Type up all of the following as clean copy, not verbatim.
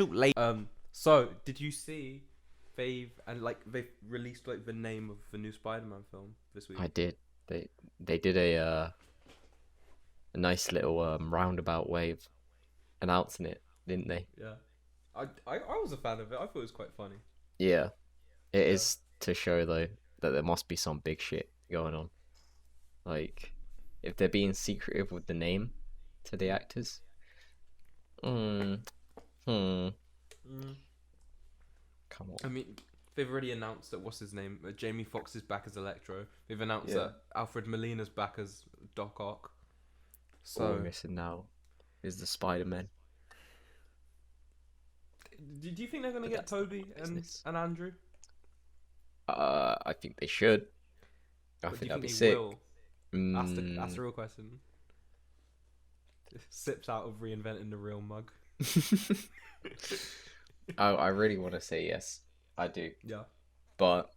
late. So did you see they've released like the name of the new Spider-Man film this week? I did. They did a nice little roundabout way of announcing it, didn't they? Yeah, I was a fan of it. I thought it was quite funny. Yeah. It Yeah, is to show though that there must be some big shit going on. Like, if they're being secretive with the name to the actors, hmm, hmm, mm. come I on. mean they've already announced that what's his name, Jamie Foxx is back as Electro. They've announced Yeah. that Alfred Molina's back as Doc Ock. All we're So missing now is the Spider-Man, do you think they're gonna but get that's none of Toby my business. and Andrew? I think they should. I But do think you that'd think be they sick. will? That's Mm. the real question. Sips out of reinventing the real mug. I really want to say yes. I do. Yeah. But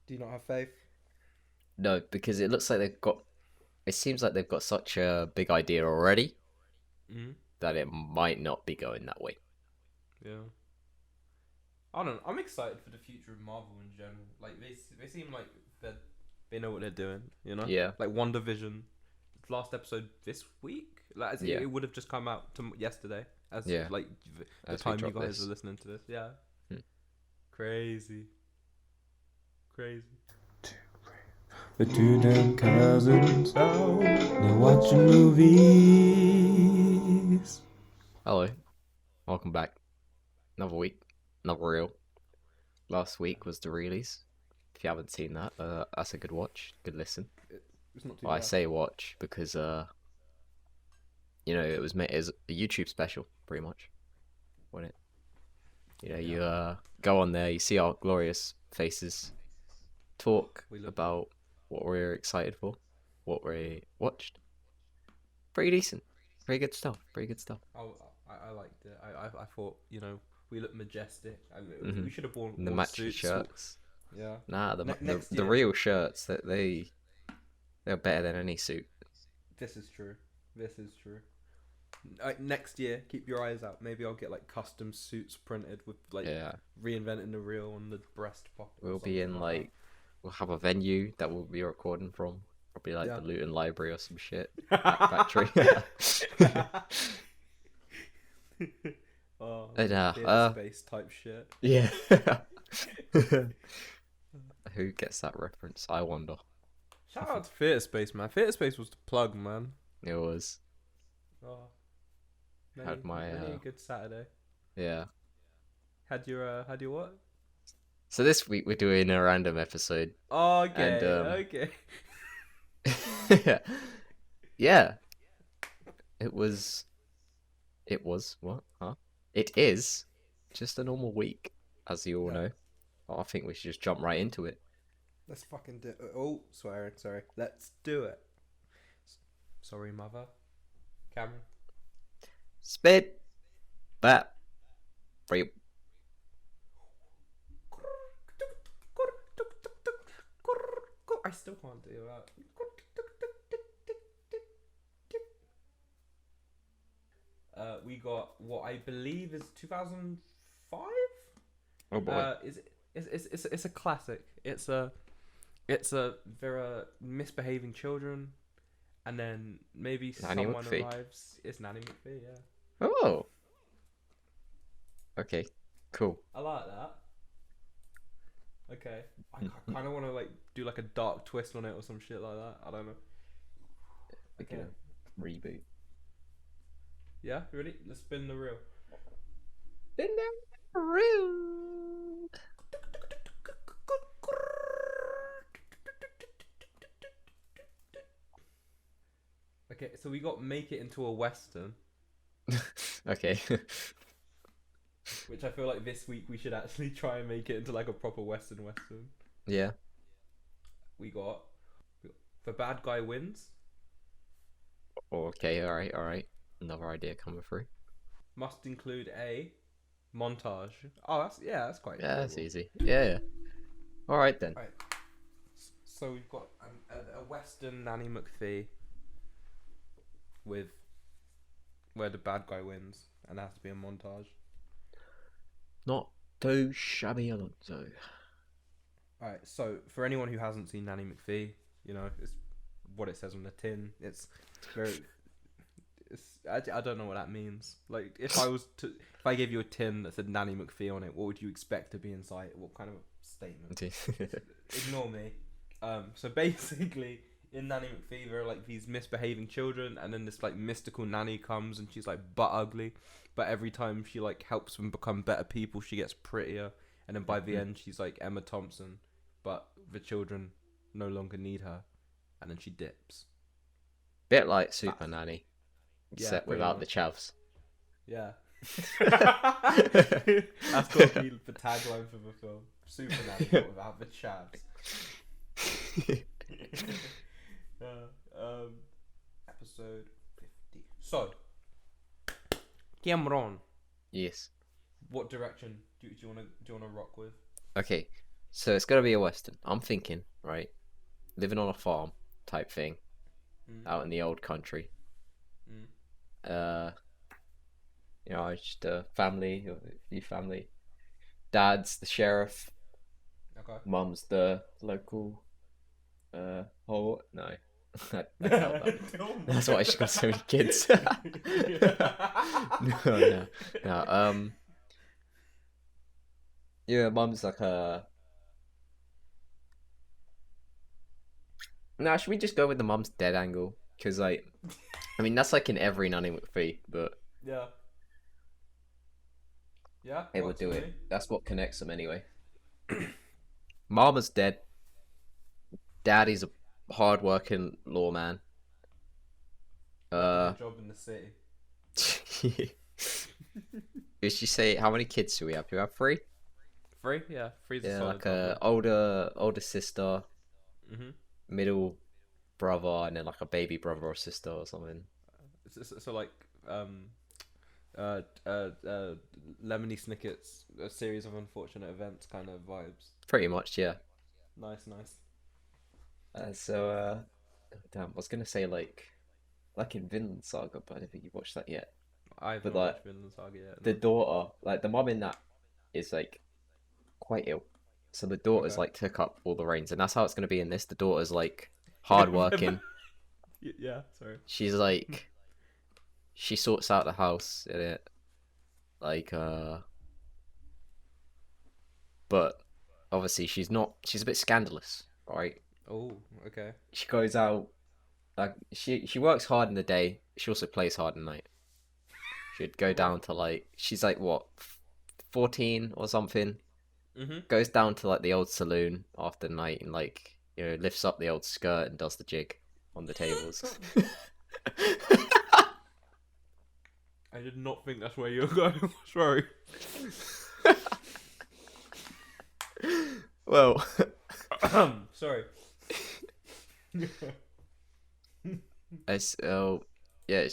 Do you not have faith? no, because it looks like it seems like they've got such a big idea already Mm. that it might not be going that way. Yeah. I don't know. I'm excited for the future of Marvel in general. Like they seem like they know what they're doing. You know. Yeah, Like WandaVision, last episode this week. Like as yeah, it would have just come out yesterday. As yeah. like the As we time you drop guys this. are listening to this. Yeah. Hmm. Crazy. Crazy. The two damn cousins out, they're watching movies. Hello, welcome back. Another week, another reel. Last week was the reelies. If you haven't seen that, that's a good watch, good listen. It's not too Well, I bad. say watch because it was made as a YouTube special, pretty much. Wasn't it? You go on there, you see our glorious faces, talk We look about what we're excited for, what we watched. Pretty decent, pretty good stuff. Pretty good stuff. Oh, I liked it. I thought we look majestic. Mhm. We should have worn The matching suits. shirts. Yeah. Nah, Next the year. real shirts they're better than any suit. This is true. This is true. Next year, keep your eyes out. Maybe I'll get like custom suits printed with like Yeah, reinventing the reel on the breast pocket. Or we'll be something in like we'll have a venue that we'll be recording from. Probably like Yeah. the Luton Library or some shit. that. Factory. Oh, And, theatre space type shit. Yeah. Who gets that reference? I wonder. Shout out to Theatre Space, man. Theatre Space was the plug, man. It was. Oh, Had my, many a good Saturday. Yeah. Had your what? So this week we're doing a random episode. Okay, And, okay. Yeah. It was what? Huh? It is just a normal week, as you all Yeah. know. I think we should just jump right into it. Let's fucking do it. Oh, swearing, sorry. Let's do it. Sorry, mother. Cameron. Spit. Bat. Rape. I still can't do that. We got what I believe is 2005. Oh boy. It's a classic. There are misbehaving children, and then maybe Nanny someone McPhee. arrives. It's Nanny McPhee, yeah. Oh. Okay. Cool. I like that. Okay, I kind of want to like do like a dark twist on it or some shit like that. I don't know. We Okay, can reboot. yeah, ready? Let's spin the reel. Been there. Real. Okay, so we got make it into a western, Okay. which I feel like this week we should actually try and make it into like a proper western. Yeah. We got the bad guy wins. Okay. All right. Another idea coming through. Must include a montage. Oh, that's quite. Yeah, that's doable. easy. Yeah. All right then. Right. So we've got a western Nanny McPhee with where the bad guy wins, and there has to be a montage. Not too shabby, Alonso. All right. So for anyone who hasn't seen Nanny McPhee, you know, it's what it says on the tin. It's very. I don't know what that means. Like, if I gave you a tin that said Nanny McPhee on it, what would you expect to be inside? What kind of statement? Ignore me. So basically, in Nanny McPhee, there are like these misbehaving children, and then this like mystical nanny comes, and she's like butt ugly, but every time she like helps them become better people, she gets prettier, and then by the end, she's like Emma Thompson, but the children no longer need her, and then she dips. Bit like Super Nanny, except pretty without much. the chavs. Yeah. That's got to be the tagline for the film. Super Nanny, but without the chavs. Episode 50. So, Cameron, Yes. what direction do you want to rock with? Okay, so it's gonna be a western. I'm thinking, right, living on a farm type thing, out in the old country. You know, just a family, or a few family. Dad's the sheriff. Okay. Mum's the local. Oh no, that's why she's got so many kids. No. Yeah, mum's like a. Nah, should we just go with the mum's dead angle? Because like, I mean that's like in every Nanny McPhee, but Yeah. Yeah. it would works do for it. me. That's what connects them anyway. Mama's dead. Daddy's a hard-working lawman. Good job in the city. Did she say how many kids do we have? Do we have 3? 3? Yeah, 3's a Yeah, solid like a older sister, Mm-hmm. middle brother, and then like a baby brother or sister or something. So like Lemony Snicket's A Series of Unfortunate Events kind of vibes. Pretty much, yeah. Nice. Damn, I was gonna say like in Vinland Saga, but I don't think you've watched that yet. I haven't But, like, watched Vinland Saga yet. The daughter, like the mum in that, is like quite ill, so the daughter's Okay. like took up all the reins, and that's how it's gonna be in this. The daughter's like hardworking. Yeah, sorry. She's like, she sorts out the house in it, like but obviously she's not. She's a bit scandalous, right? Oh, okay. She goes out, like she works hard in the day. She also plays hard at night. She'd go down to like, she's like what, 14 or something. Mm-hmm. Goes down to like the old saloon after night and like, you know, lifts up the old skirt and does the jig on the tables. I did not think that's where you were going. Sorry. Well, Sorry. so yeah,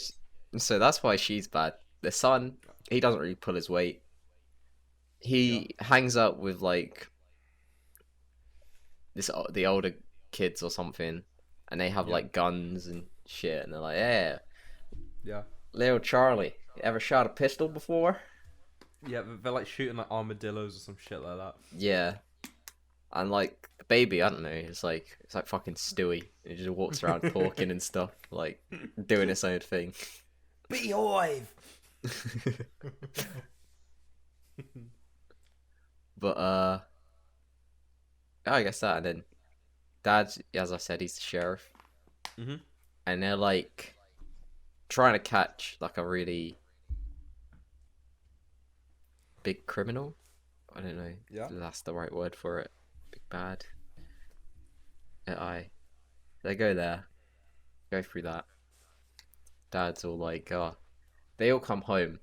so that's why she's bad. The son, he doesn't really pull his weight. He hangs out with like the older kids or something, and they have like guns and shit, and they're like, yeah, little Charlie, you ever shot a pistol before? Yeah, they're like shooting like armadillos or some shit like that. Yeah. And like the baby, I don't know, it's like fucking Stewie. It just walks around talking and stuff, like doing its own thing. Beehive. But I guess that, and then Dad's, as I said, he's the sheriff. Mhm. And they're like trying to catch like a really big criminal. I don't know. Yeah. If that's the right word for it. Big bad. They go there, go through that. Dad's all like, they all come home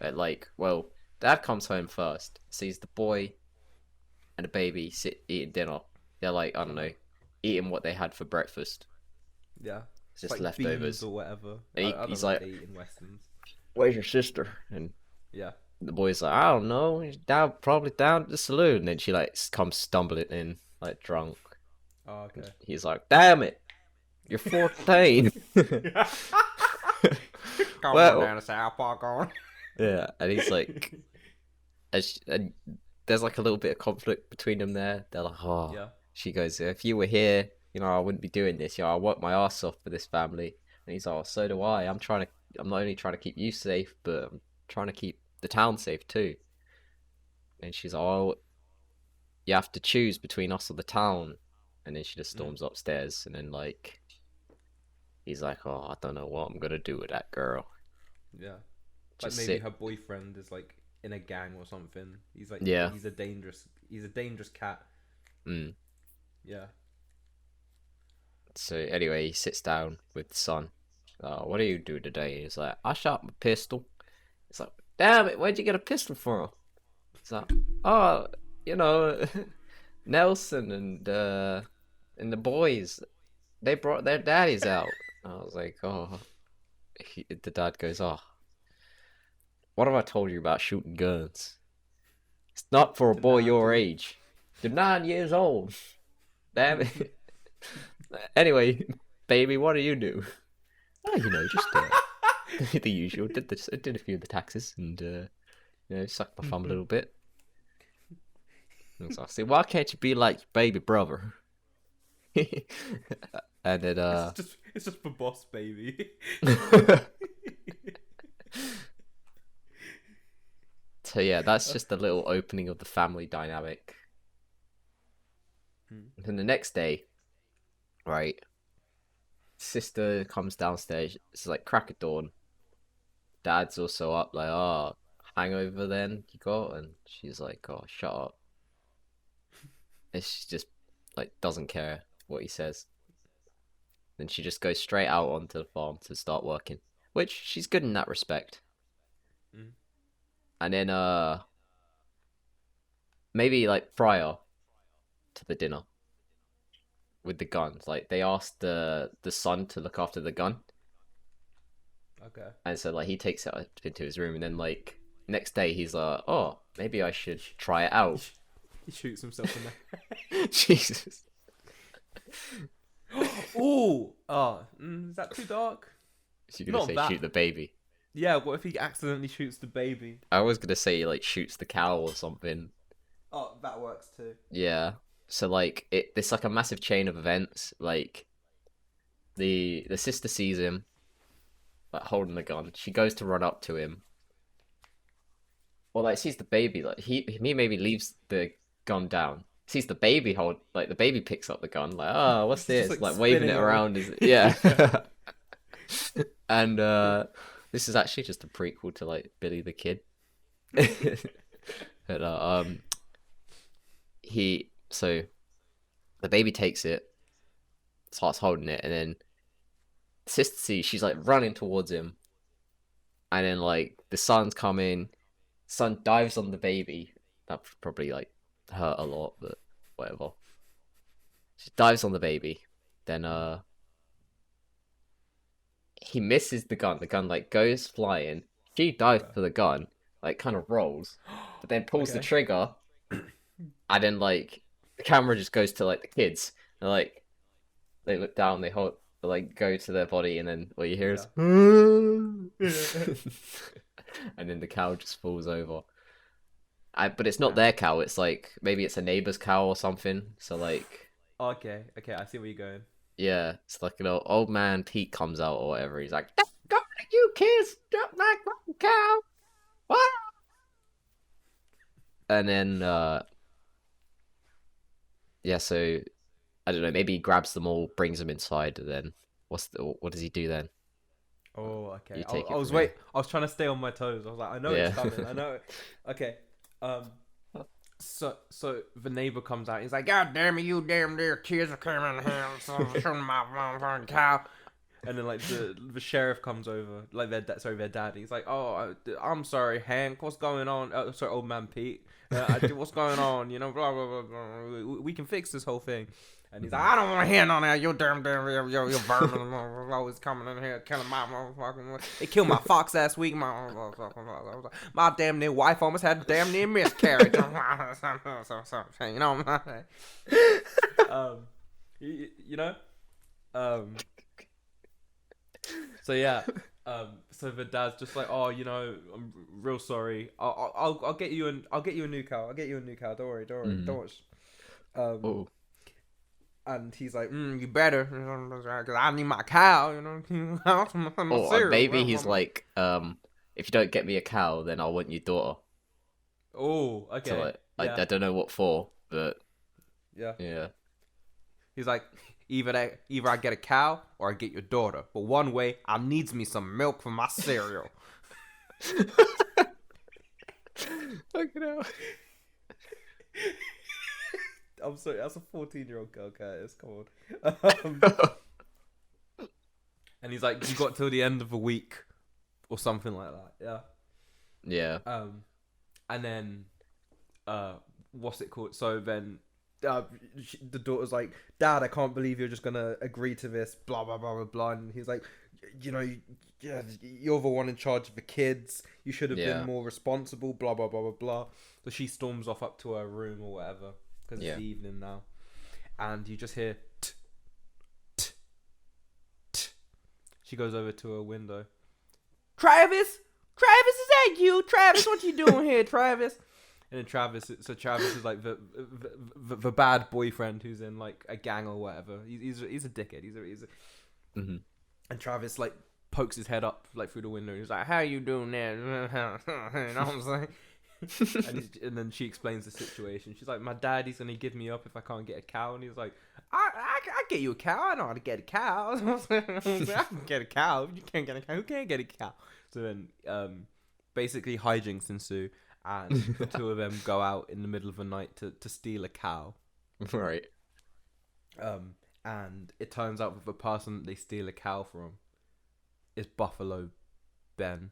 at like, well, Dad comes home first, sees the boy and the baby eating dinner. They're like, I don't know, eating what they had for breakfast. Yeah. It's just like leftovers. beans or whatever. And I don't he's know like, what they eat in westerns. where's your sister? And Yeah. the boy's like, I don't know, he's probably down at the saloon. And then she like comes stumbling in, like drunk. Oh, okay. He's like, damn it, you're 14. Come on Well, down to South Park on. yeah, and he's like, and there's like a little bit of conflict between them there. They're like, oh, Yeah. she goes, if you were here, I wouldn't be doing this. I work my ass off for this family. And he's like, oh, so do I. I'm not only trying to keep you safe, but I'm trying to keep the town safe too. And she's like, oh, you have to choose between us or the town. And then she just storms upstairs, and then like, he's like, oh, I don't know what I'm gonna do with that girl. Yeah. Just Like maybe sit. her boyfriend is like in a gang or something. He's like, Yeah. he's a dangerous cat. Mm. Yeah. So anyway, he sits down with the son. What do you do today? He's like, I shot my pistol. It's like, damn it, where'd you get a pistol from? It's like, oh, Nelson and the boys, they brought their daddies out. I was like, oh. The dad goes, oh, what have I told you about shooting guns? It's not for a boy your age. You're 9 years old. Damn it. Anyway, baby, what do you do? Oh, just the usual. Did a few of the taxes and sucked my thumb a little bit. And so I said, why can't you be like your baby brother? And then it's just for boss baby. So yeah, that's just a little opening of the family dynamic. And then the next day, right, sister comes downstairs. It's like crack of dawn. Dad's also up, like, oh, hangover then you got? And she's like, oh, shut up. And she just like doesn't care what he says. Then she just goes straight out onto the farm to start working, which she's good in that respect. And then maybe like prior to the dinner with the guns, like they asked the son to look after the gun. Okay. And so like he takes it up into his room, and then like next day he's like, oh, maybe I should try it out. He shoots himself in there. Jesus. Ooh. Oh, is that too dark? So you're gonna Not say that. shoot the baby? Yeah. What if he accidentally shoots the baby? I was gonna say like shoots the cow or something. Oh, that works too. Yeah. So like it's like a massive chain of events. Like the sister sees him like holding the gun. She goes to run up to him. Well, like sees the baby. Like he maybe leaves the gun down. Sees the baby the baby picks up the gun. Like, oh, what's Just, this? like, Like waving it spinning around. Yeah. And this is actually just a prequel to like Billy the Kid. But so the baby takes it, starts holding it, and then sister sees she's like running towards him, and then like the son's coming, son dives on the baby. That probably like hurt a lot, but whatever. She dives on the baby, then he misses the gun. The gun like goes flying. She dives for the gun, like kind of rolls, but then pulls the trigger, and then like the camera just goes to like the kids, and like they look down, they like go to their body, and then what you hear is, and then the cow just falls over. But it's not their cow. It's like maybe it's a neighbor's cow or something. So like, Okay, I see where you're going. yeah, it's like old man Pete comes out or whatever. He's like, "Go you kids, drop my fucking cow!" What? And then yeah, so I don't know. Maybe he grabs them all, brings them inside, and then what does he do then? Oh, okay. You take it I was from here. I was trying to stay on my toes. I was like, I know Yeah. it's coming. I know it. Okay. So the neighbor comes out. He's like, God damn it, you damn dear kids are coming in here, shooting my fucking cow. And then like the sheriff comes over, like their dad. He's like, oh, I'm sorry, Hank. What's going on? Oh, sorry, old man Pete. What's going on? You know, blah blah blah. Blah. We can fix this whole thing. And he's like, I don't want to hear none of that. You damn your vermin always coming in here killing my motherfucking. They killed my fox last week. My damn near wife almost had a damn near miscarriage. You know, you know. So yeah, So the dad's just like, oh, I'm real sorry. I'll get you a new cow. I'll get you a new cow. Don't worry. Don't worry. Oh, And he's like, you better, because I need my cow. My or cereal. maybe he's like, if you don't get me a cow, then I'll want your daughter. Oh, okay. So like, Yeah. I don't know what for, but Yeah. yeah. He's like, either I get a cow or I get your daughter. But one way, I needs me some milk for my cereal. Fucking hell. I'm sorry, that's a 14-year-old girl, Curtis. Come on. And he's like, you got till the end of the week or something like that. Yeah. Yeah. And then, what's it called? So then, the daughter's like, Dad, I can't believe you're just gonna agree to this. Blah blah blah blah blah. And he's like, yeah, you're the one in charge of the kids. You should have been more responsible. Blah blah blah blah blah. So she storms off up to her room or whatever because it's the evening now, and you just hear. She goes over to her window. Travis, is that you? Travis, what you doing here, Travis? And then Travis is like the bad boyfriend who's in like a gang or whatever. He's a dickhead. He's a Mm-hmm. And Travis like pokes his head up like through the window. He's like, "How you doing there?" You know what I'm saying? and then she explains the situation. She's like, "My daddy's gonna give me up if I can't get a cow." And he's like, I get you a cow. I know how to get a cow. I can get a cow. If you can't get a cow, who can't get a cow? So then, basically hijinks ensue, and the two of them go out in the middle of the night to steal a cow. Right. And it turns out that the person that they steal a cow from is Buffalo Ben.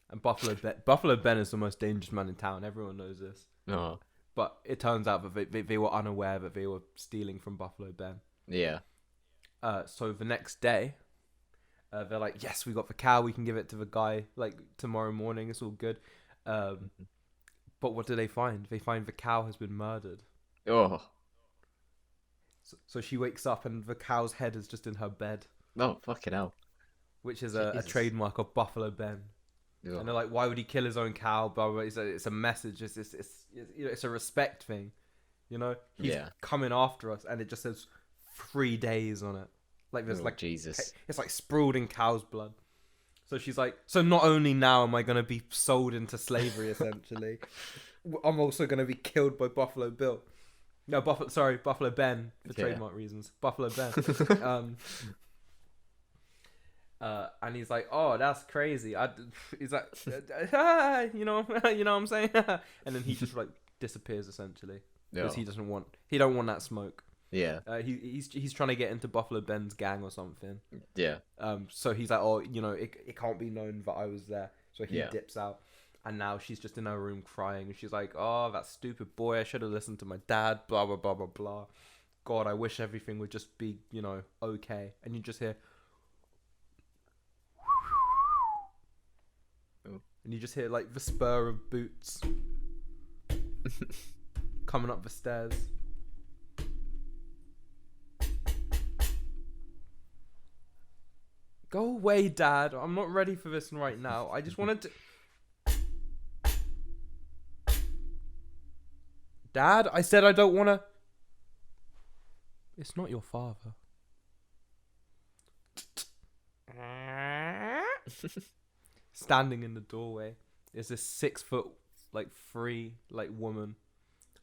And Buffalo Ben is the most dangerous man in town. Everyone knows this. Oh. But it turns out that they were unaware that they were stealing from Buffalo Ben. Yeah. So the next day, they're like, yes, we got the cow. We can give it to the guy like tomorrow morning. It's all good. But what do they find? They find the cow has been murdered. Oh. So she wakes up and the cow's head is just in her bed. Oh, fucking hell. Which is a trademark of Buffalo Ben. Ugh. And they're like, why would he kill his own cow? Blah, blah, blah. It's a message. It's a respect thing. He's coming after us, and it just says 3 days on it. Like there's Jesus. It's like sprawled in cow's blood. So she's like, so not only now am I gonna be sold into slavery, essentially, I'm also gonna be killed by Buffalo Bill. No, Buffalo Ben for trademark reasons. Buffalo Ben. And he's like, "Oh, that's crazy." He's like, you know what I'm saying? And then he just like disappears essentially because he don't want that smoke. Yeah. He's trying to get into Buffalo Ben's gang or something. Yeah. So he's like, "Oh, it can't be known that I was there." So he dips out, and now she's just in her room crying, and she's like, "Oh, that stupid boy! I should have listened to my dad." Blah blah blah blah blah. God, I wish everything would just be okay. And you just hear. And you just hear like the spur of boots coming up the stairs. Go away, Dad. I'm not ready for this right now. I just wanted to... Dad, I said I don't want to... It's not your father. Standing in the doorway is this 6 foot, like 3, like woman.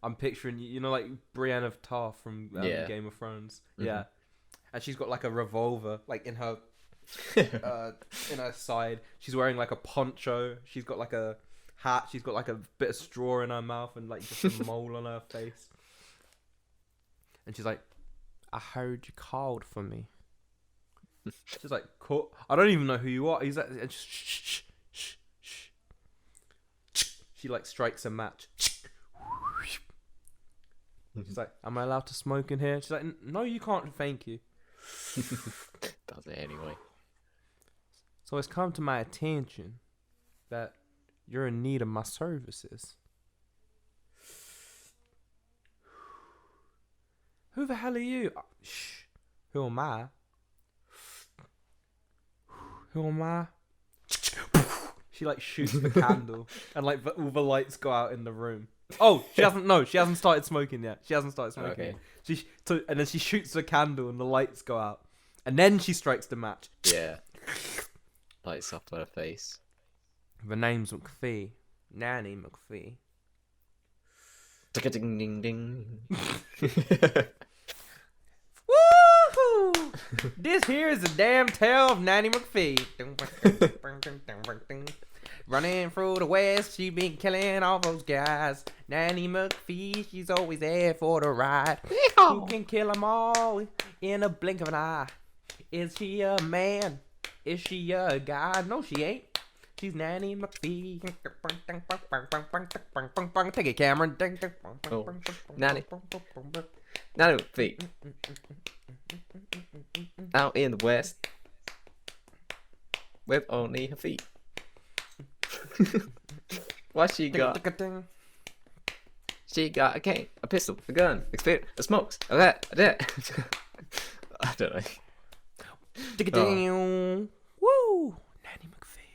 I'm picturing like Brienne of Tarth from Game of Thrones. Mm-hmm. Yeah, and she's got like a revolver, like in her, in her side. She's wearing like a poncho. She's got like a hat. She's got like a bit of straw in her mouth and like just a mole on her face. And she's like, "I heard you called for me." She's like, "Cool. I don't even know who you are." He's like, and shh. She like strikes a match. She's like, "Am I allowed to smoke in here?" She's like, "No, you can't. Thank you." Does it anyway. So it's come to my attention that you're in need of my services. Who the hell are you? Shh. Who am I? Who am I? She like shoots the candle, and like all the lights go out in the room. Oh, she hasn't. No, she hasn't started smoking yet. She hasn't started smoking. Okay. Yet. And then she shoots the candle, and the lights go out, and then she strikes the match. Yeah. Lights up on her face. The name's McPhee. Nanny McPhee. Ding ding ding. Woohoo! This here is the damn tale of Nanny McPhee. Running through the West, she been killing all those guys. Nanny McPhee, she's always there for the ride. Who can kill them all in a blink of an eye? Is she a man? Is she a guy? No, she ain't. She's Nanny McPhee. Take it, Cameron. Oh, Nanny. Nanny McPhee. Out in the West. With only her feet. What she got? She got a cane, a pistol, a gun, experience, a smokes, a that, a that. I don't know. Woo! Nanny McPhee.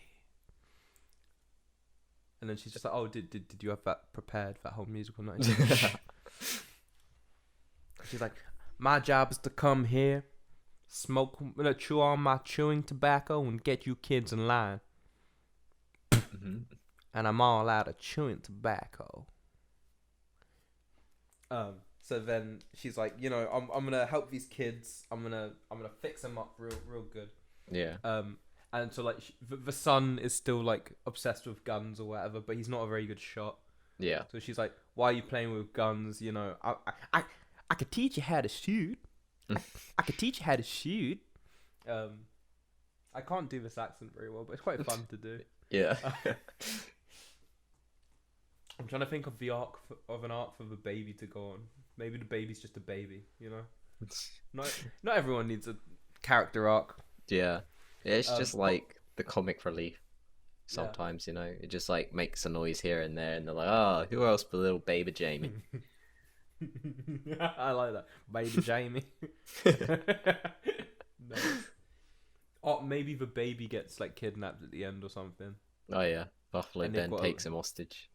And then she's just like, oh, did you have that prepared, that whole musical night? She's like, my job is to come here, chew on my chewing tobacco and get you kids in line. Mm-hmm. And I'm all out of chewing tobacco. So then she's like, you know, I'm gonna help these kids. I'm gonna fix them up real good. Yeah. And so like the son is still like obsessed with guns or whatever, but he's not a very good shot. Yeah. So she's like, why are you playing with guns? You know, I could teach you how to shoot. I could teach you how to shoot. I can't do this accent very well, but it's quite fun to do. Yeah. I'm trying to think of the arc of an arc for the baby to go on. Maybe the baby's just a baby, you know. Not everyone needs a character arc. Yeah. It's just like but- the comic relief. Sometimes, you know, it just like makes a noise here and there, and they're like, "Oh, who else but little baby Jamie?" I like that, baby Jamie. Nice. Oh, maybe the baby gets like kidnapped at the end or something. Oh yeah, Buffalo And they've Ben got takes him hostage.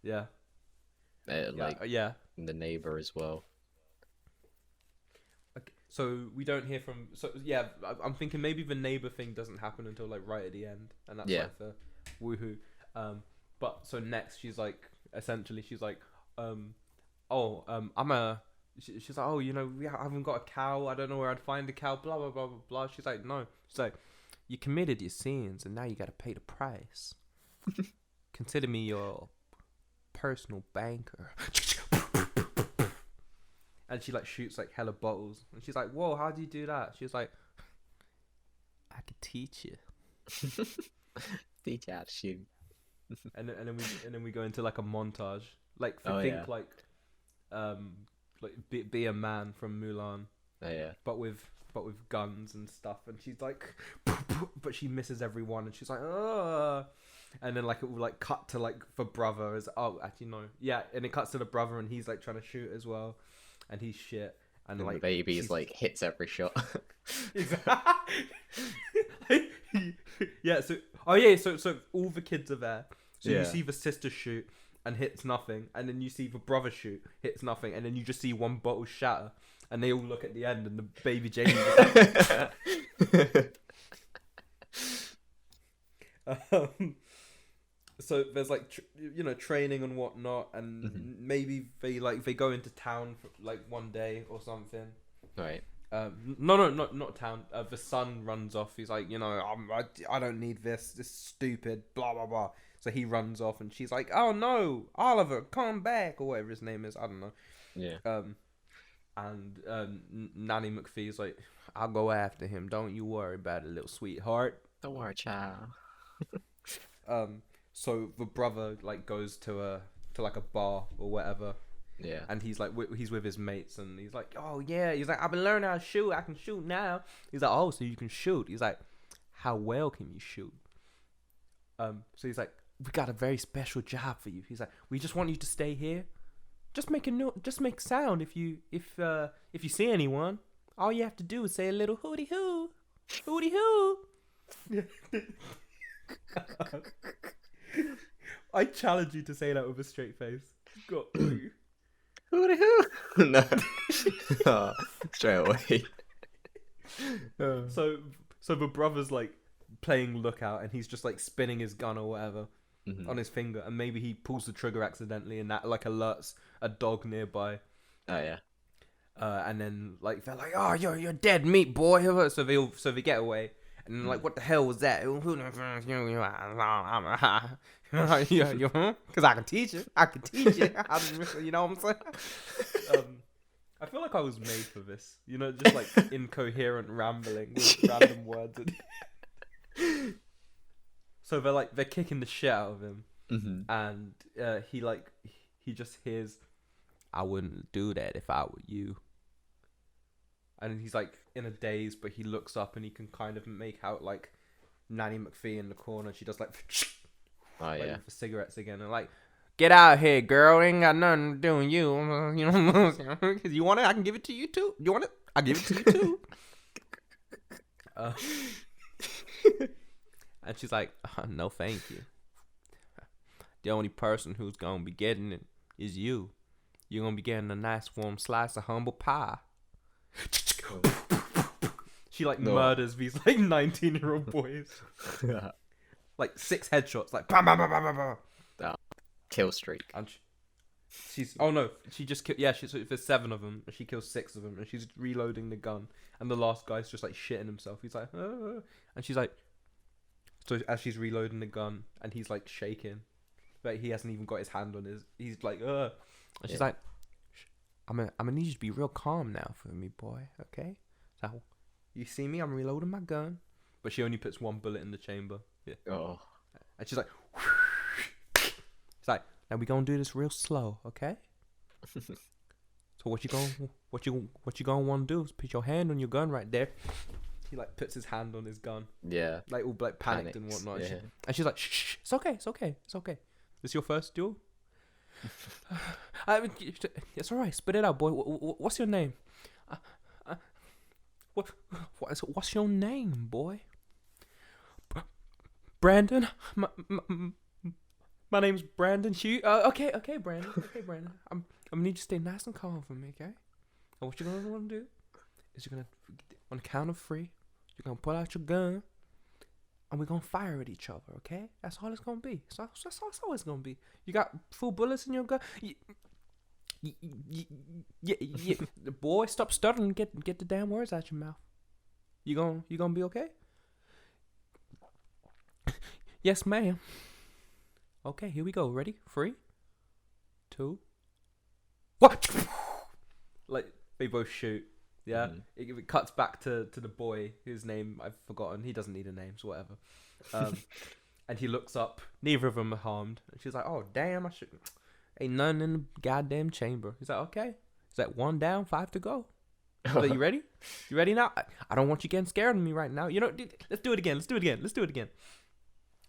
Yeah. Like Yeah. the neighbor as well. Okay, so we don't hear from. So yeah, I'm thinking maybe the neighbor thing doesn't happen until like right at the end, and that's like the woohoo. But so next she's like, essentially she's like, I'm a. She's like, oh, you know, I haven't got a cow. I don't know where I'd find a cow. Blah blah blah blah blah. She's like, no. She's like, you committed your sins, and now you got to pay the price. Consider me your personal banker. And she like shoots like hella bottles, and she's like, whoa, how do you do that? She's like, I could teach you. Teach you how to shoot. And then we go into like a montage, like be a man from Mulan. Oh yeah. But with guns and stuff, and she's like, but she misses everyone, and she's like, oh. And then like it will like cut to like the brother is actually no, yeah, and it cuts to the brother, and he's like trying to shoot as well, and he's shit, and like the baby's like hits every shot. Exactly. Yeah. So so all the kids are there. So you see the sister shoot and hits nothing, and then you see the brother shoot, hits nothing, and then you just see one bottle shatter, and they all look at the end, and the baby Jamie. So there's like training and whatnot, and maybe they go into town for like one day or something. Right. No, not town. The son runs off. He's like, I don't need this. This is stupid. Blah blah blah. So he runs off, and she's like, oh no, Oliver, come back, or whatever his name is. I don't know. Yeah. And Nanny McPhee's like, I'll go after him. Don't you worry about it, little sweetheart. Don't worry, child. So the brother like goes to like a bar or whatever. Yeah. And he's like, he's with his mates, and he's like, oh yeah, he's like, I've been learning how to shoot. I can shoot now. He's like, oh, so you can shoot? He's like, how well can you shoot? So he's like, we got a very special job for you. He's like, we just want you to stay here. Just make sound if you see anyone. All you have to do is say a little hooty hoo, hooty hoo. I challenge you to say that with a straight face. Got Who the hell? No. Oh, straight away. so the brother's like playing lookout, and he's just like spinning his gun or whatever on his finger, and maybe he pulls the trigger accidentally, and that like alerts a dog nearby. Oh yeah. And then like they're like, "Oh, you're dead meat, boy." So they get away, and then, like, what the hell was that? Because I can teach you. You know what I'm saying? I feel like I was made for this. You know, just like incoherent rambling with random words. So they're kicking the shit out of him, and he just hears, "I wouldn't do that if I were you." And he's like in a daze, but he looks up and he can kind of make out like Nanny McPhee in the corner. She does like, for cigarettes again, and like, "Get out of here, girl. Ain't got nothing to do with you. You know, because you want it, I can give it to you too. You want it? I'll give it to you too." And she's like, "No, thank you. The only person who's gonna be getting it is you. You're gonna be getting a nice warm slice of humble pie." She like murders these like 19-year-old boys. Like 6 headshots, like bam, bam, bam, bam, bam, bam. Kill streak. And she's she just there's 7 of them, and she kills 6 of them, and she's reloading the gun, and the last guy's just like shitting himself. He's like, "Ah." And she's like, so as she's reloading the gun, and he's like shaking, but he hasn't even got his hand on his. He's like, "Ugh," and she's like, I'm gonna need you to be real calm now for me, boy. Okay? So you see me? I'm reloading my gun, but she only puts 1 bullet in the chamber. Yeah. Oh. And she's like, she's like, "Now we gonna do this real slow, okay? So what you gonna want to do is put your hand on your gun right there." He like puts his hand on his gun. Yeah. Like all like panicked and whatnot. Yeah. And she's like, "Shh, it's okay. This your first duel?" It's alright. Spit it out, boy. What's your name? What's your name, boy? Brandon. My name's Brandon Hugh. Okay, Brandon. I'm gonna need you to stay nice and calm for me, okay? And what you're gonna want to do is you're gonna, on the count of 3, you're gonna pull out your gun, and we're gonna fire at each other, okay? That's all it's gonna be. So that's all it's gonna be. You got full bullets in your gun. Yeah. Boy, stop stuttering and get the damn words out your mouth. You gonna be okay? Yes, ma'am. Okay, here we go. Ready? 3, 2. What? Like they both shoot. Yeah, it cuts back to the boy whose name I've forgotten. He doesn't need a name, so whatever. And he looks up. Neither of them are harmed. And she's like, "Oh damn, I should. Ain't none in the goddamn chamber." He's like, "Okay." Is that 1 down, 5 to go? So you ready? You ready now? I don't want you getting scared of me right now. You know, let's do it again.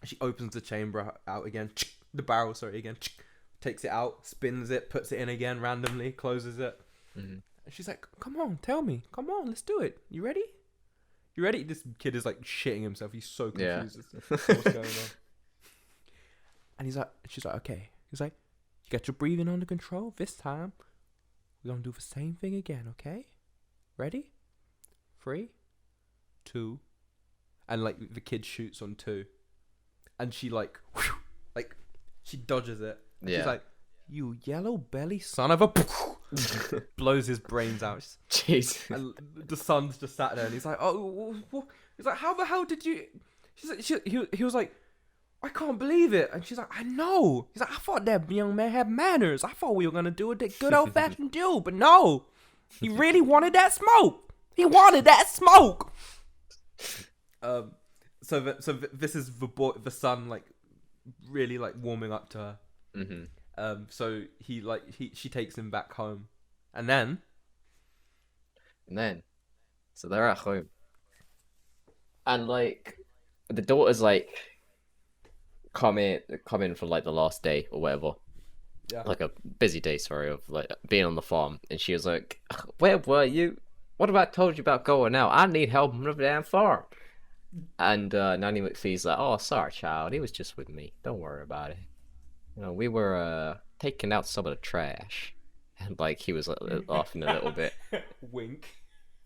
She opens the chamber out again. The barrel, again. Takes it out, spins it, puts it in again randomly, closes it. And she's like, "Come on, tell me. Come on, let's do it. You ready? This kid is like shitting himself. He's so confused as to what's going on. And she's like, "Okay." He's like, "You got your breathing under control. This time, we're going to do the same thing again, okay? Ready? 3, 2. And like the kid shoots on 2. And she like she dodges it. Yeah. She's like, "You yellow belly son of a," blows his brains out. Jeez. And the son's just sat there, and he's like, "Oh," he's like, "How the hell did you?" She's like, he was like, "I can't believe it." And she's like, "I know." He's like, "I thought that young man had manners. I thought we were gonna do a good old fashioned duel, but no, he really wanted that smoke. So this is the son like really like warming up to her. So she takes him back home, and then so they're at home, and like the daughter's like come in for like the last day or whatever. Yeah. Like a busy day, of like being on the farm, and she was like, "Where were you? What have I told you about going out? I need help on the damn farm." And Nanny McPhee's like, "Oh, sorry, child. He was just with me. Don't worry about it. You know, we were taking out some of the trash." And like he was like, laughing a little bit. Wink.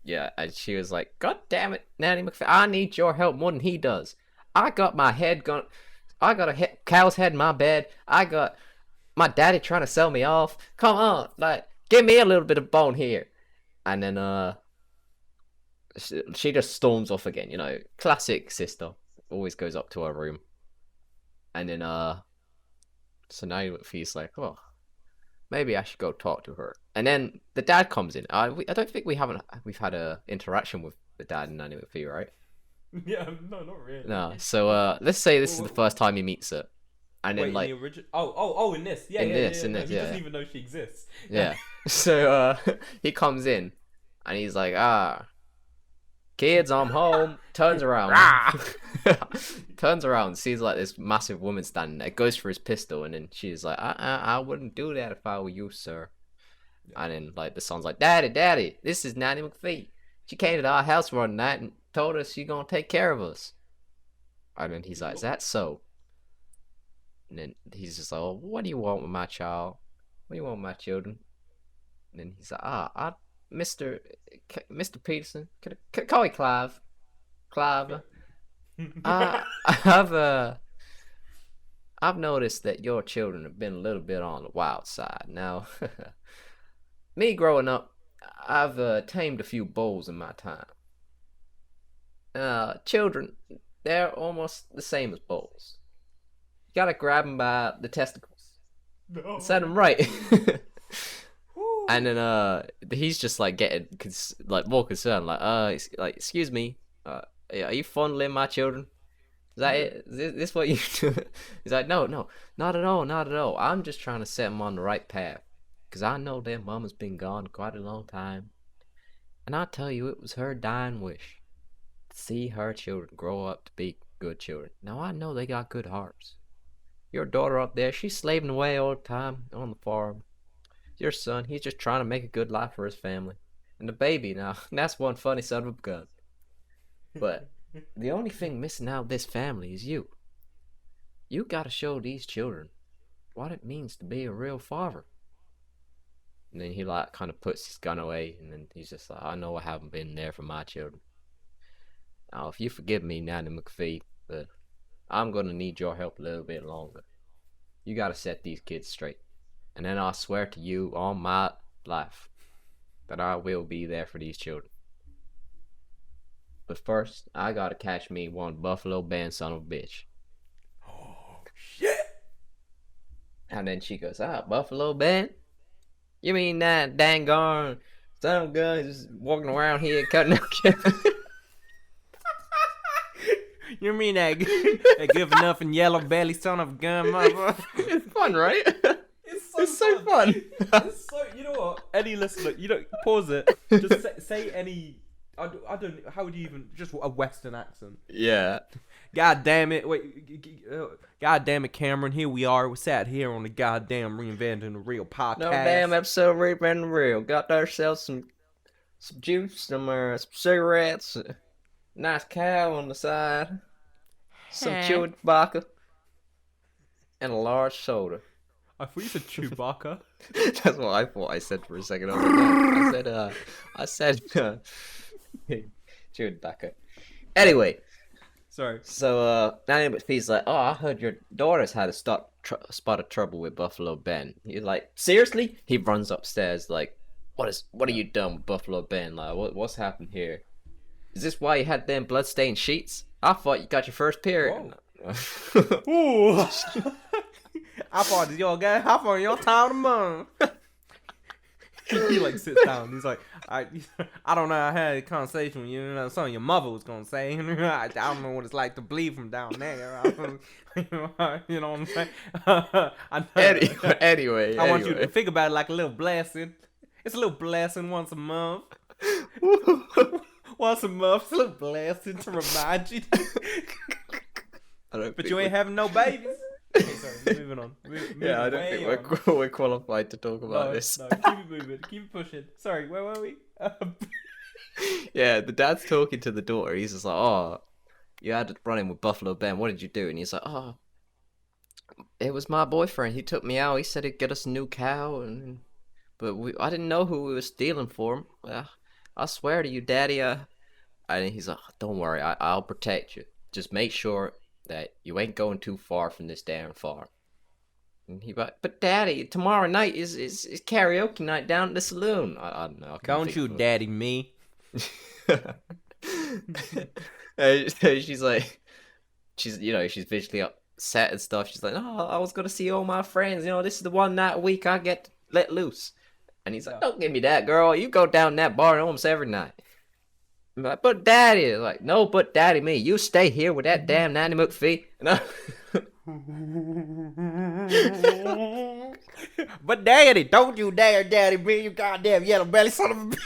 Yeah, and she was like, "God damn it, Nanny McPhee, I need your help more than he does. I got my head gone. I got a cow's head in my bed. I got my daddy trying to sell me off. Come on, like, give me a little bit of bone here." And then she just storms off again. You know, classic sister. Always goes up to her room. And then so now McPhee's like, "Oh, maybe I should go talk to her." And then the dad comes in. I don't think we've had a interaction with the dad and Nanny McPhee, right? Yeah, no, not really. No. So let's say this is the first time he meets her, and then Wait, like in the original. Oh, in this. Yeah, in yeah, this, yeah, in no, this, he yeah. doesn't even know she exists. yeah. So he comes in, and he's like, "Kids, I'm home." Turns around, turns around, sees like this massive woman standing there. Goes for his pistol, and then she's like, I wouldn't do that if I were you, sir." And then like the son's like, Daddy, this is Nanny McPhee. She came to our house one night and told us she's gonna take care of us." And then he's like, "Is that so?" And then he's just like, "Oh, what do you want with my child? What do you want with my children?" And then he's like, Mr. Mr. Peterson, can I call you Clive? Clive, I've noticed that your children have been a little bit on the wild side. Now, me growing up, I've tamed a few bulls in my time. Children, they're almost the same as bulls. You gotta grab them by the testicles, set them right." And then he's just like getting like more concerned, like excuse me, are you fondling my children? Is that it? Is this what you do? He's like, no, not at all, not at all. I'm just trying to set them on the right path, because I know their mama's been gone quite a long time, and I tell you, it was her dying wish to see her children grow up to be good children. Now I know they got good hearts. Your daughter up there, she's slaving away all the time on the farm. Your son, he's just trying to make a good life for his family. And the baby, now, that's one funny son of a gun. But the only thing missing out of this family is you. You gotta show these children what it means to be a real father." And then he like kind of puts his gun away, and then he's just like, "I know I haven't been there for my children. Now, if you forgive me, Nanny McPhee, but I'm gonna need your help a little bit longer. You gotta set these kids straight. And then I swear to you on my life that I will be there for these children. But first, I gotta catch me one Buffalo Ben son of a bitch." Oh, shit! And then she goes, Buffalo Ben? You mean that dang darn son of a gun just walking around here cutting up kids? You mean that good enough and yellow belly son of a gun, motherfucker? It's fun, right? It's so fun. It's so, you know what? Any listener, you don't pause it. Just say any. I don't. How would you even just a Western accent? Yeah. God damn it! Wait. God damn it, Cameron. Here we are. We sat here on the goddamn Reinventing the Real podcast. No damn episode of Reinventing the Real. Got ourselves some juice, some cigarettes, nice cow on the side, some chewed tobacco, and a large soda. I thought you said Chewbacca. That's what I thought I said for a second. I said, chewed tobacco. Anyway. Sorry. So, Nanny McPhee's like, I heard your daughter's had a spot of trouble with Buffalo Ben. He's like, seriously? He runs upstairs like, what are you done with Buffalo Ben? Like, what's happened here? Is this why you had them bloodstained sheets? I thought you got your first period. Ooh. I thought your time to mom. He like sits down. He's like, I don't know. I had a conversation with you. You know, something your mother was gonna say. I don't know what it's like to bleed from down there. You know what I'm saying? Anyway, I want you to think about it like a little blessing. It's a little blessing once a month. Once a month, it's a little blessing to remind you. But you ain't having no babies. Okay, sorry, moving on. I don't think we're qualified to talk about this. No, keep it moving. Keep it pushing. Sorry, where were we? Yeah, the dad's talking to the daughter. He's just like, you had to run in with Buffalo Ben. What did you do? And he's like, oh, it was my boyfriend. He took me out. He said he'd get us a new cow, but I didn't know who we were stealing for him. I swear to you, Daddy. And he's like, don't worry, I'll protect you. Just make sure that you ain't going too far from this damn farm. And he's like, but Daddy, tomorrow night is karaoke night down at the saloon. I don't know. Don't you daddy me. And she's like, she's visually upset and stuff. She's like, oh, I was gonna see all my friends. This is the one night a week I get let loose. And he's like, don't give me that, girl. You go down that bar almost every night. I'm like, but Daddy, like, no, but Daddy, me. You stay here with that damn Nanny McPhee. But Daddy, don't you dare, Daddy, me, you goddamn yellow belly son of a bitch.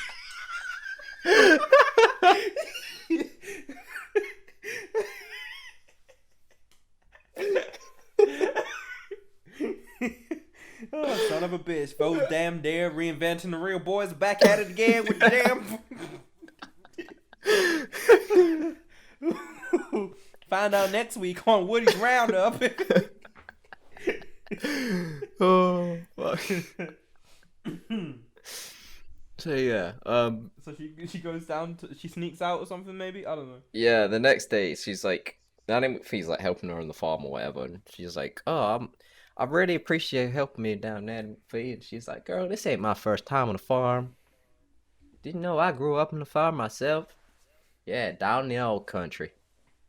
Oh, son of a bitch. Those damn dare reinventing the real boys back at it again with the damn. Find out next week on Woody's Roundup. Oh, fuck. So yeah, So she goes down she sneaks out or something maybe? I don't know. Yeah, the next day she's like, Nanny McPhee's like helping her on the farm or whatever, and she's like, oh, I really appreciate you helping me down, Nanny McPhee. And she's like, girl, this ain't my first time on a farm. Didn't know I grew up on the farm myself. Yeah, down in the old country.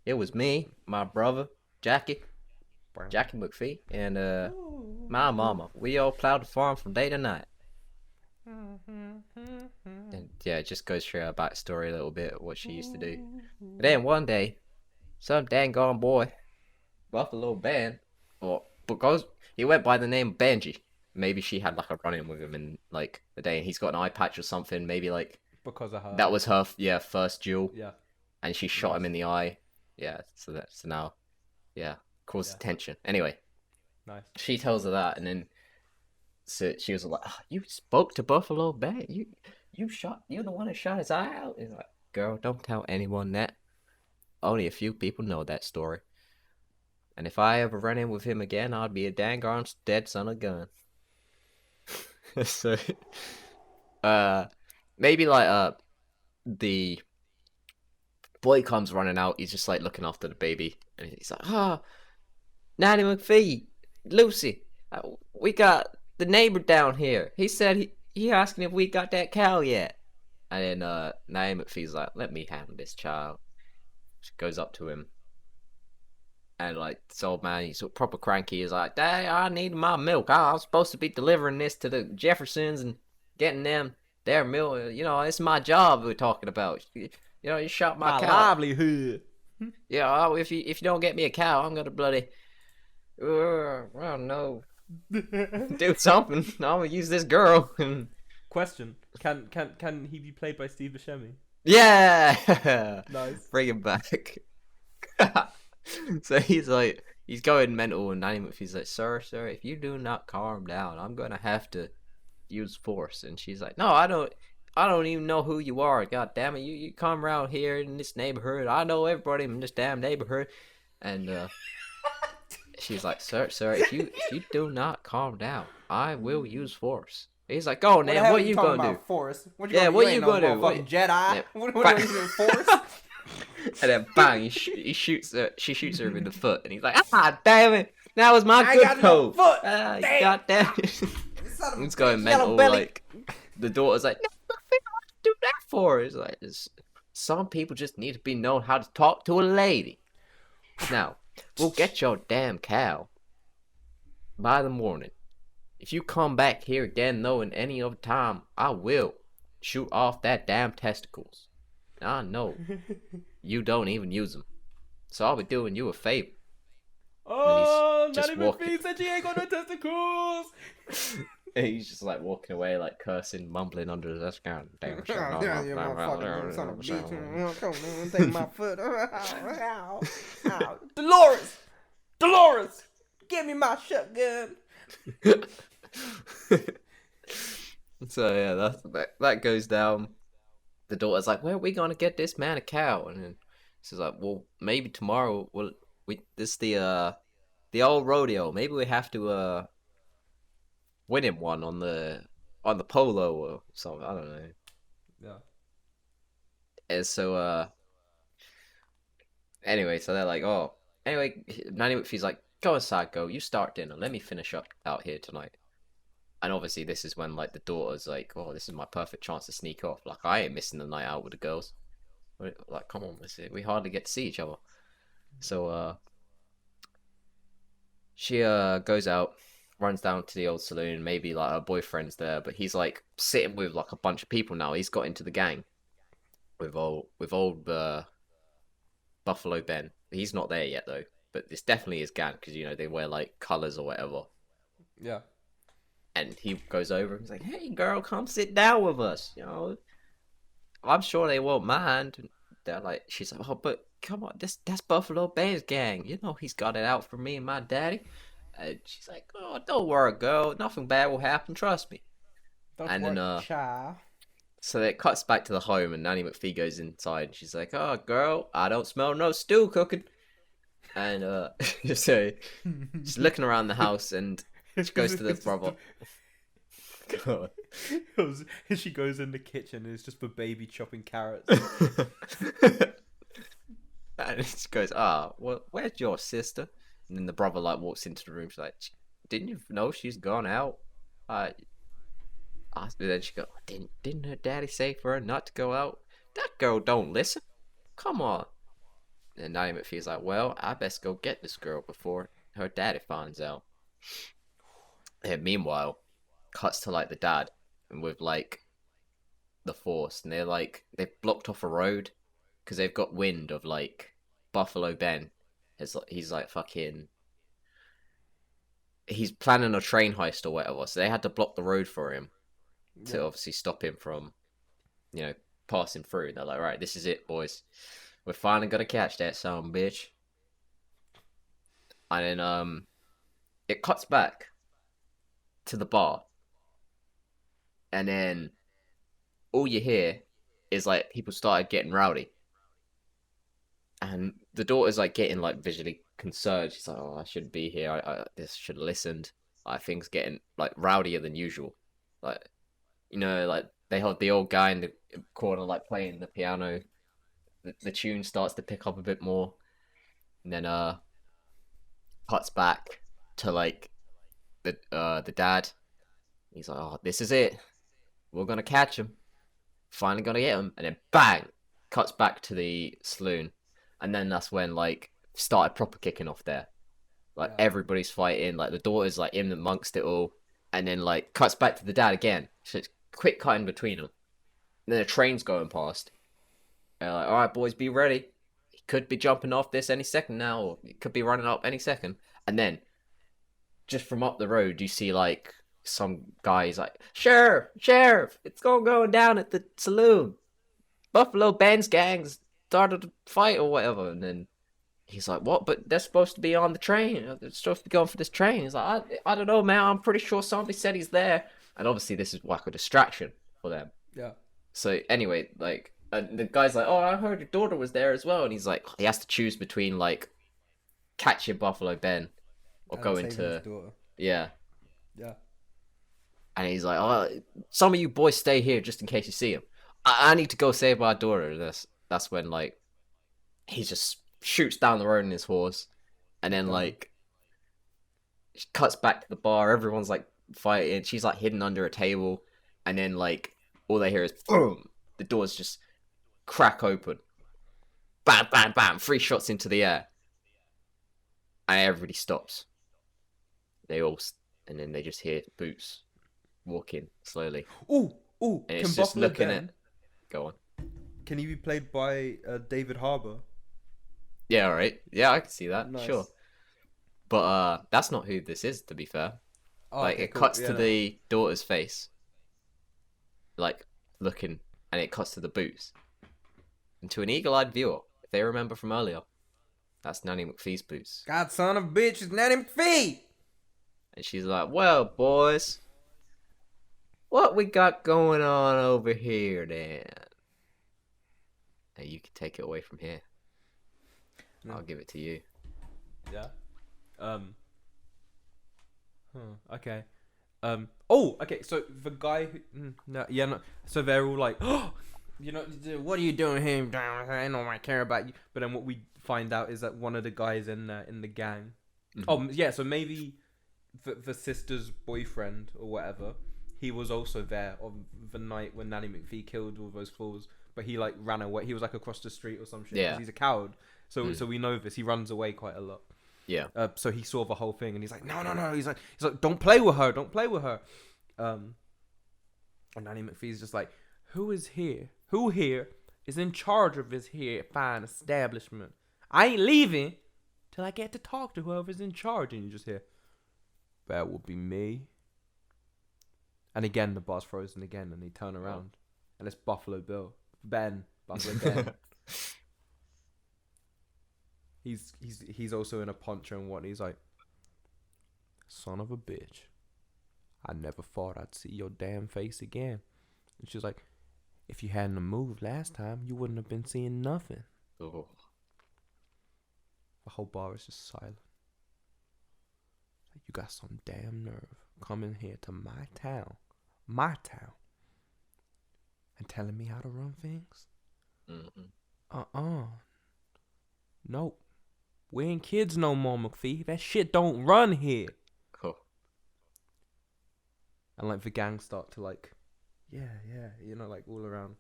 It was me, my brother, Jackie McPhee, and my mama. We all plowed the farm from day to night. And yeah, it just goes through her backstory a little bit, what she used to do. And then one day, some dang gone boy, Buffalo Ben, because he went by the name Benji. Maybe she had like a run-in with him in like the day, and he's got an eye patch or something. Maybe like because of her. That was her, first duel. Yeah. And she shot him in the eye. Yeah. So now, yeah, caused tension. Anyway. Nice. She tells her that, and then so she was like, oh, "You spoke to Buffalo Ben. You're the one that shot his eye out." He's like, "Girl, don't tell anyone that. Only a few people know that story. And if I ever run in with him again, I'd be a dang dead son of a gun." So, maybe like the boy comes running out. He's just like looking after the baby, and he's like, "Oh, Nanny McPhee, Lucy, we got the neighbor down here. He said he asking if we got that cow yet." And then Nanny McPhee's like, "Let me handle this child." She goes up to him, and like this old man, he's proper cranky. He's like, "Dad, I need my milk. I was supposed to be delivering this to the Jeffersons and getting them their milk. It's my job we're talking about. You shot my cow. livelihood. Yeah, if you don't get me a cow, I'm gonna bloody, I don't know, do something. I'm gonna use this girl." Question: Can he be played by Steve Buscemi? Yeah. Nice. Bring him back. So he's going mental, and Nanny McPhee's like, sir, if you do not calm down, I'm gonna have to use force. And she's like, no, I don't even know who you are. God damn it, you come around here in this neighborhood. I know everybody in this damn neighborhood. And she's like, sir, if you do not calm down, I will use force. He's like, "Oh, man, what are you gonna do?" Force? What you gonna do? Fucking Jedi? What are you doing? Force? And then bang, he shoots her. She shoots her in the foot, and he's like, "Ah, damn it! That was my good toe. God damn it!" He's going mental. Like the daughter's like, "No, nothing to do that for." It's like, some people just need to be known how to talk to a lady. Now, we'll get your damn cow by the morning. If you come back here again, though, in any other time, I will shoot off that damn testicles. I know you don't even use them, so I'll be doing you a favor. Oh, Nanny McPhee said she ain't got no testicles. And he's just like walking away, like cursing, mumbling under his desk. Damn, Take my foot. Dolores, give me my shotgun. So yeah, that goes down. The daughter's like, "Where are we gonna get this man a cow?" And then She's like, well, maybe tomorrow. Well, this the old rodeo. Maybe we have to win him one on the polo or something. I don't know. Yeah. And so anyway, so they're like, oh, anyway, Nanny McPhee's like, go inside, go. You start dinner. Let me finish up out here tonight. And obviously, this is when like the daughter's like, oh, this is my perfect chance to sneak off. Like, I ain't missing the night out with the girls. Like, come on, we hardly get to see each other. So she goes out, runs down to the old saloon. Maybe like her boyfriend's there, but he's like sitting with like a bunch of people now. He's got into the gang with old Buffalo Ben. He's not there yet though, but this definitely is gang because you know they wear like colors or whatever. Yeah. And he goes over and he's like, "Hey, girl, come sit down with us. You know, I'm sure they won't mind." And they're like, she's like, "Oh, but come on, that's Buffalo Ben's gang. You know, he's got it out for me and my daddy." And she's like, "Oh, don't worry, girl. Nothing bad will happen. Trust me." Don't And worry, then child. so it cuts back to the home, and Nanny McPhee goes inside. And she's like, "Oh, girl, I don't smell no stew cooking." And so she's looking around the house, and she goes to the brother. God. She goes in the kitchen and it's just for baby chopping carrots. And she goes, well, where's your sister? And then the brother like walks into the room. She's like, didn't you know she's gone out? Then she goes, didn't her daddy say for her not to go out? That girl don't listen. Come on. And Nanny McPhee's like, well, I best go get this girl before her daddy finds out. And meanwhile, cuts to like the dad and with like the force, and they've blocked off a road because they've got wind of like Buffalo Ben. He's like fucking. He's planning a train heist or whatever, so they had to block the road for him to obviously stop him from, you know, passing through. And they're like, right, this is it, boys. We're finally gonna catch that son of a bitch. And then it cuts back to the bar, and then all you hear is like people started getting rowdy, and the daughter's like getting like visually concerned. She's like, "Oh, I shouldn't be here. I this should have listened. Like things getting like rowdier than usual. Like, you know, like they have the old guy in the corner like playing the piano. The tune starts to pick up a bit more, and then cuts back to like the dad. He's like, "Oh, this is it. We're gonna catch him. Finally gonna get him." And then bang, cuts back to the saloon, and then that's when like started proper kicking off there. Like everybody's fighting. Like the daughter's like in amongst it all, and then like cuts back to the dad again. So it's quick cutting between them. And then a train's going past. And like, all right, boys, be ready. He could be jumping off this any second now, or it could be running up any second. And then, just from up the road, you see like some guys like, Sheriff, it's going down at the saloon. Buffalo Ben's gangs started a fight or whatever. And then he's like, what? But they're supposed to be on the train. They're supposed to be going for this train. He's like, I don't know, man. I'm pretty sure somebody said he's there. And obviously this is like a distraction for them. Yeah. So anyway, like, the guy's like, oh, I heard your daughter was there as well. And he's like, he has to choose between like catching Buffalo Ben or going to, yeah. And he's like, oh, some of you boys stay here just in case you see him. I need to go save my daughter. That's when like he just shoots down the road in his horse, and then like cuts back to the bar. Everyone's like fighting. She's like hidden under a table, and then like all they hear is boom. The doors just crack open. Bam, bam, bam. 3 shots into the air, and everybody stops. And then they just hear Boots walking slowly. Ooh. And Can it's just Buffalo looking Ben, at. Go on. can he be played by David Harbour? Yeah, alright. Yeah, I can see that. Nice. Sure. But that's not who this is, to be fair. Oh, like, okay, it cool. cuts Yeah, to no. the daughter's face. Like, looking. And it cuts to the Boots. And to an eagle-eyed viewer, if they remember from earlier, that's Nanny McPhee's Boots. God, son of a bitch, it's Nanny McPhee! And she's like, well, boys, what we got going on over here, then? And you can take it away from here. I'll give it to you. Yeah. Okay. Oh, okay. So the guy who, no, yeah, no. So they're all like, oh, what are you doing here? I don't care about you. But then what we find out is that one of the guys in the gang. Oh, yeah. So maybe the sister's boyfriend or whatever, he was also there on the night when Nanny McPhee killed all those fools. But he like ran away. He was like across the street or some shit. Yeah. 'Cause he's a coward. So we know this. He runs away quite a lot. Yeah. So he saw the whole thing and he's like, no. He's like, don't play with her. Don't play with her. And Nanny McPhee's just like, who is here? Who here is in charge of this here fine establishment? I ain't leaving till I get to talk to whoever's in charge. And you just hear, that will be me. And again, the bar's frozen again, and he turn around, and it's Buffalo Ben. He's also in a poncho and what? He's like, son of a bitch. I never thought I'd see your damn face again. And she's like, if you hadn't moved last time, you wouldn't have been seeing nothing. Oh. The whole bar is just silent. You got some damn nerve coming here to my town, and telling me how to run things? Nope. We ain't kids no more, McPhee. That shit don't run here. Cool. And like the gang start to like, yeah, like all around.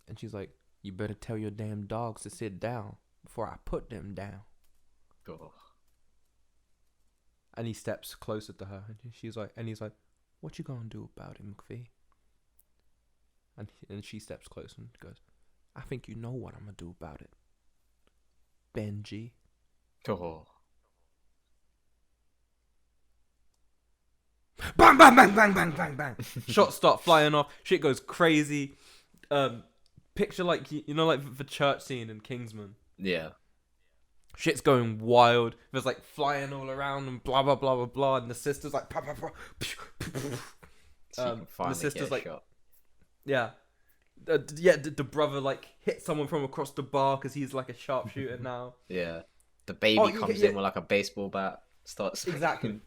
And she's like, you better tell your damn dogs to sit down before I put them down. Cool. And he steps closer to her, and he's like, what you gonna do about it, McPhee? And she steps closer and goes, I think you know what I'm gonna do about it, Benji. Oh. Bang, bang, bang, bang, bang, bang, bang. Shots start flying off. Shit goes crazy. Picture like, like the church scene in Kingsman. Yeah. Shit's going wild. There's like flying all around and blah, blah, blah, blah, blah. And the sister's like, pah, pah, pah, The sister's like, shot. yeah. The brother like hit someone from across the bar because he's like a sharpshooter now. Yeah. The baby comes in with like a baseball bat, starts exactly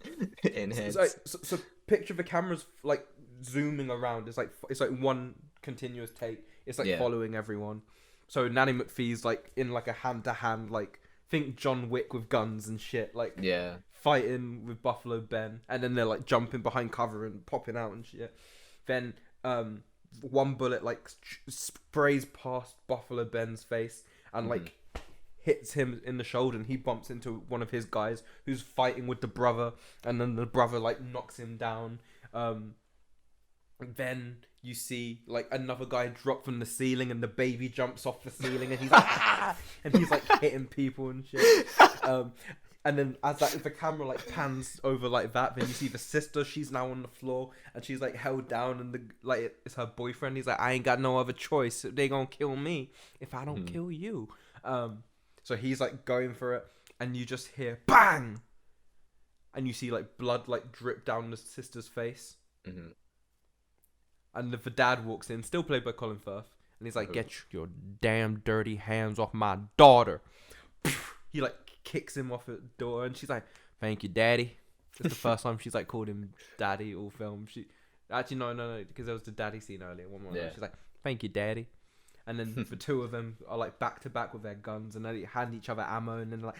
in heads. So picture the cameras like zooming around. It's like one continuous take. It's like following everyone. So Nanny McPhee's like in like a hand to hand, like think John Wick with guns and shit, like fighting with Buffalo Ben, and then they're like jumping behind cover and popping out and shit. Then one bullet like sprays past Buffalo Ben's face and like hits him in the shoulder, and he bumps into one of his guys who's fighting with the brother, and then the brother like knocks him down. Then you see like another guy drop from the ceiling, and the baby jumps off the ceiling, and he's like, ah! And he's like hitting people and shit. And then as the camera like pans over like that, then you see the sister. She's now on the floor, and she's like held down, and it's her boyfriend. He's like, I ain't got no other choice. They gonna kill me if I don't kill you. So he's like going for it, and you just hear bang, and you see like blood like drip down the sister's face. And the dad walks in, still played by Colin Firth, and he's like, get your damn dirty hands off my daughter. He like kicks him off the door, and she's like, thank you, daddy. It's the first time she's like called him daddy all film. She actually no, because there was the daddy scene earlier. One more, she's like, thank you, daddy. And then the two of them are like back to back with their guns, and they hand each other ammo, and then like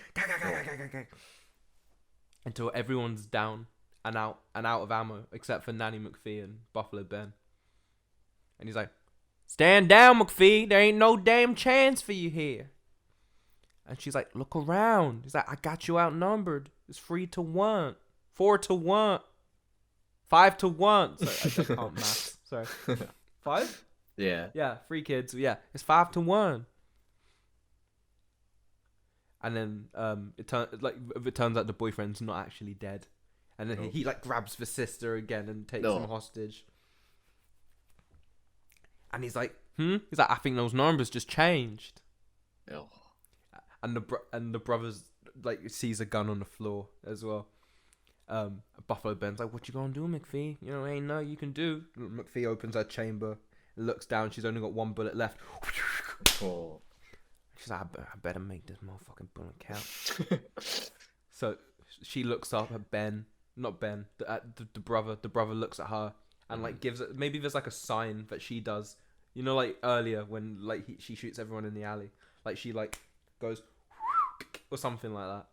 until everyone's down and out of ammo except for Nanny McPhee and Buffalo Ben. And he's like, stand down, McPhee. There ain't no damn chance for you here. And she's like, look around. He's like, I got you outnumbered. It's 3-1, 4-1, 5-1. Sorry, I just can't math. Sorry. 5? Yeah, 3 kids. Yeah, it's 5-1. And then it turns out the boyfriend's not actually dead. And then he like grabs the sister again and takes him hostage. And he's like, He's like, I think those numbers just changed. Oh. And the brothers like sees a gun on the floor as well. Buffalo Ben's like, what you gonna do, McPhee? Ain't nothing you can do. McPhee opens her chamber, looks down. She's only got one bullet left. Oh. She's like, I better make this motherfucking bullet count. So she looks up at Ben, not Ben, the brother. The brother looks at her and like gives it. Maybe there's like a sign that she does. You know, like earlier when like she shoots everyone in the alley. Like she like goes or something like that,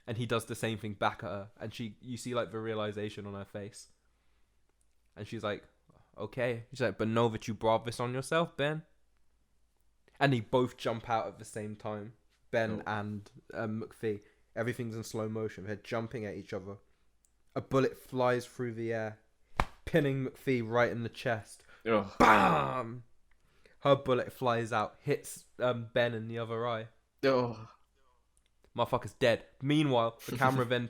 and he does the same thing back at her, and you see like the realization on her face, and she's like, okay. She's like, but know that you brought this on yourself, Ben. And they both jump out at the same time, Ben and McPhee. Everything's in slow motion. They're jumping at each other. A bullet flies through the air, pinning McPhee right in the chest. Ugh. Bam! Her bullet flies out, hits Ben in the other eye. Ugh. Motherfucker's dead. Meanwhile, the camera then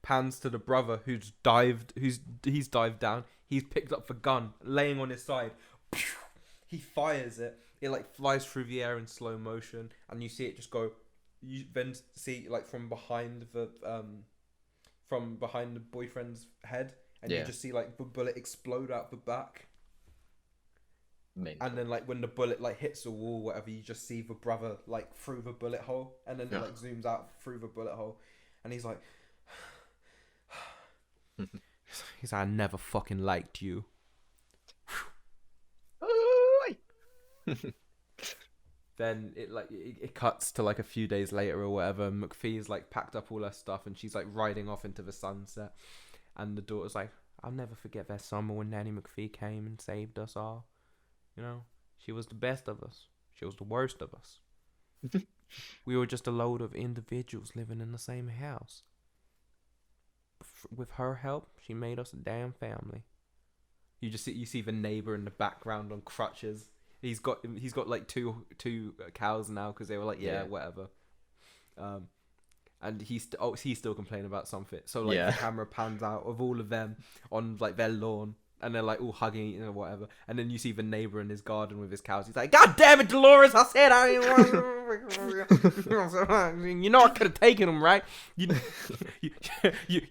pans to the brother who's dived down. He's picked up the gun, laying on his side. He fires it. It like flies through the air in slow motion, and you see it just go. You then see like from behind the boyfriend's head, and you just see like the bullet explode out the back. Mental. And then like when the bullet like hits the wall, whatever, you just see the brother like through the bullet hole, and then it like zooms out through the bullet hole, and he's like, he's like, I never fucking liked you. Then it cuts to like a few days later or whatever. McPhee's like packed up all her stuff and she's like riding off into the sunset, and the daughter's like, I'll never forget that summer when Nanny McPhee came and saved us all. You know, she was the best of us. She was the worst of us. We were just a load of individuals living in the same house. With her help, she made us a damn family. You see the neighbor in the background on crutches. He's got like two cows now because they were like whatever. And he's still complaining about something. So like the camera pans out of all of them on like their lawn. And they're like all hugging, you know, whatever. And then you see the neighbor in his garden with his cows. He's like, God damn it, Dolores! I said I didn't want. You know I could have taken him, right? You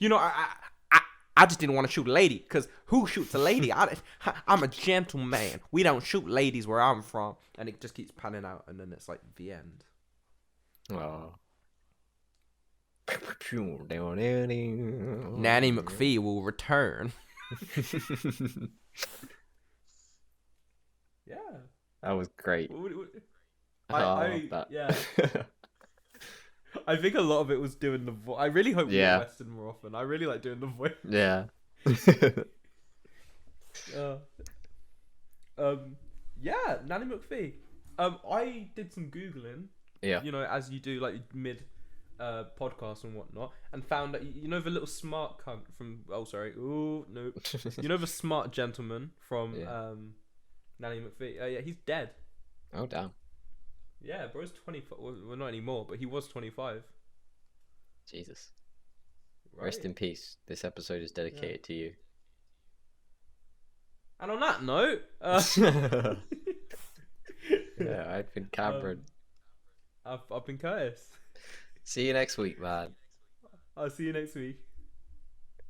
know I just didn't want to shoot a lady, because who shoots a lady? I'm a gentleman. We don't shoot ladies where I'm from. And it just keeps panning out, and then it's like the end. Oh. Nanny McPhee will return. Yeah, that was great. I think a lot of it was doing the voice. I really hope we get Western more often. I really like doing the voice. Yeah. Nanny McPhee. I did some Googling. Yeah. You know, as you do, like mid podcast and whatnot, and found that you know the little smart cunt from you know the smart gentleman from Nanny McPhee. He's dead. Oh damn. Yeah, bro's 25. Well, not anymore, but he was 25. Jesus. Right? Rest in peace. This episode is dedicated to you. And on that note, I've been Cameron. I've been Curtis. See you next week, man. I'll see you next week.